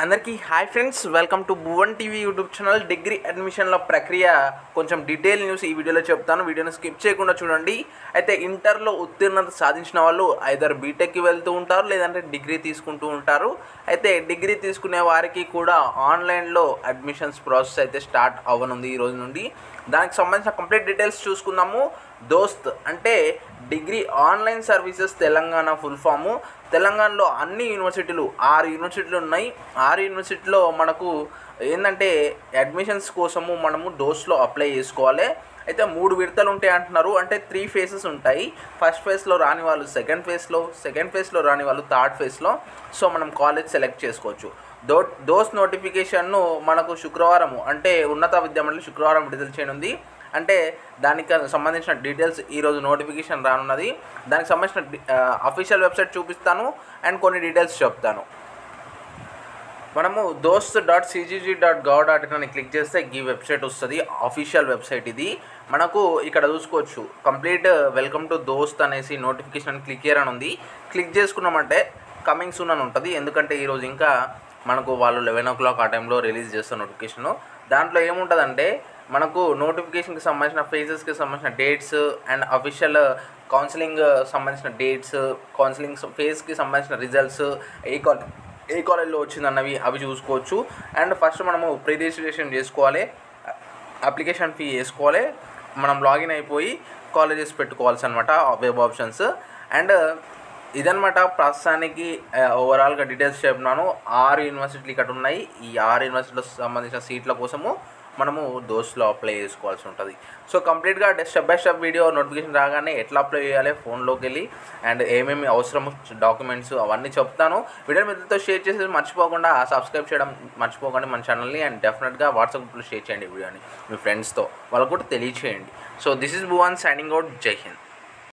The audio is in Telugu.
అందరికీ hi friends, welcome to Bhuvan TV YouTube channel. Degree అడ్మిషన్ల ప్రక్రియ కొంచెం డీటెయిల్ న్యూస్ ఈ వీడియోలో చెప్తాను. వీడియోని స్కిప్ చేయకుండా చూడండి. అయితే ఇంటర్లో ఉత్తీర్ణత సాధించిన వాళ్ళు ఐదర్ బీటెక్కి వెళ్తూ ఉంటారు, లేదంటే డిగ్రీ తీసుకుంటూ ఉంటారు. అయితే డిగ్రీ తీసుకునే వారికి కూడా ఆన్లైన్లో అడ్మిషన్స్ ప్రాసెస్ అయితే స్టార్ట్ అవ్వనుంది ఈ రోజు నుండి. దానికి సంబంధించిన కంప్లీట్ డీటెయిల్స్ చూసుకుందాము. దోస్త్ అంటే degree online services Telangana full form. తెలంగాణలో అన్ని యూనివర్సిటీలు 6 యూనివర్సిటీలు ఉన్నాయి. 6 యూనివర్సిటీలో మనకు ఏంటంటే అడ్మిషన్స్ కోసము మనము డోస్లో అప్లై చేసుకోవాలి. అయితే 3 విడతలు ఉంటాయి అంటున్నారు. అంటే 3 ఫేజెస్ ఉంటాయి. ఫస్ట్ ఫేజ్లో రాని వాళ్ళు సెకండ్ ఫేజ్లో రాని వాళ్ళు థర్డ్ ఫేజ్లో. సో మనం కాలేజ్ సెలెక్ట్ చేసుకోవచ్చు. దోస్ నోటిఫికేషన్ను మనకు శుక్రవారం అంటే ఉన్నత విద్యామండలి శుక్రవారం విడుదల చేయనుంది. అంటే దానికి సంబంధించిన డీటెయిల్స్ ఈరోజు నోటిఫికేషన్ రానున్నది. దానికి సంబంధించిన అఫీషియల్ వెబ్సైట్ చూపిస్తాను అండ్ కొన్ని డీటెయిల్స్ చెప్తాను. మనము dost.cgg.gov.in అని క్లిక్ చేస్తే ఈ వెబ్సైట్ వస్తుంది. అఫీషియల్ వెబ్సైట్ ఇది. మనకు ఇక్కడ చూసుకోవచ్చు కంప్లీట్ వెల్కమ్ టు దోస్త్ అనేసి నోటిఫికేషన్ క్లిక్ చేయరని ఉంది. క్లిక్ చేసుకున్నామంటే కమింగ్ సూన్ అని ఉంటుంది. ఎందుకంటే ఈరోజు ఇంకా మనకు వాళ్ళు 11 o'clock ఆ టైంలో రిలీజ్ చేస్తారు నోటిఫికేషను. దాంట్లో ఏముంటుందంటే మనకు నోటిఫికేషన్కి సంబంధించిన ఫేజెస్కి సంబంధించిన డేట్స్ అండ్ అఫీషియల్ కౌన్సిలింగ్ సంబంధించిన డేట్స్, కౌన్సిలింగ్ ఫేజ్కి సంబంధించిన రిజల్ట్స్, ఏ కాలేజ్లో వచ్చిందన్నవి అవి చూసుకోవచ్చు. అండ్ ఫస్ట్ మనము ప్రీ రిజిస్ట్రేషన్ చేసుకోవాలి, అప్లికేషన్ ఫీ వేసుకోవాలి, మనం లాగిన్ అయిపోయి కాలేజెస్ పెట్టుకోవాల్సి అనమాట, వెబ్ ఆప్షన్స్. అండ్ ఇదనమాట ప్రస్తుతానికి ఓవరాల్గా డీటెయిల్స్ చెప్పినాను. 6 యూనివర్సిటీలు ఇక్కడ ఉన్నాయి. ఈ 6 యూనివర్సిటీలకు సంబంధించిన సీట్ల కోసము మనము దోస్లో అప్లై చేసుకోవాల్సి ఉంటుంది. సో కంప్లీట్గా step by step video notification రాగానే ఎట్లా అప్లై చేయాలి ఫోన్లోకి వెళ్ళి అండ్ ఏమేమి అవసరము డాక్యుమెంట్స్ అవన్నీ చెప్తాను. వీడియో మీతో షేర్ చేసి మర్చిపోకుండా సబ్స్క్రైబ్ చేయడం మర్చిపోకండి మన ఛానల్ని. అండ్ డెఫినెట్గా వాట్సాప్ గ్రూప్లో షేర్ చేయండి వీడియోని మీ ఫ్రెండ్స్తో, వాళ్ళకు కూడా తెలియచేయండి. So this is Bhuvan signing out. జై హింద్.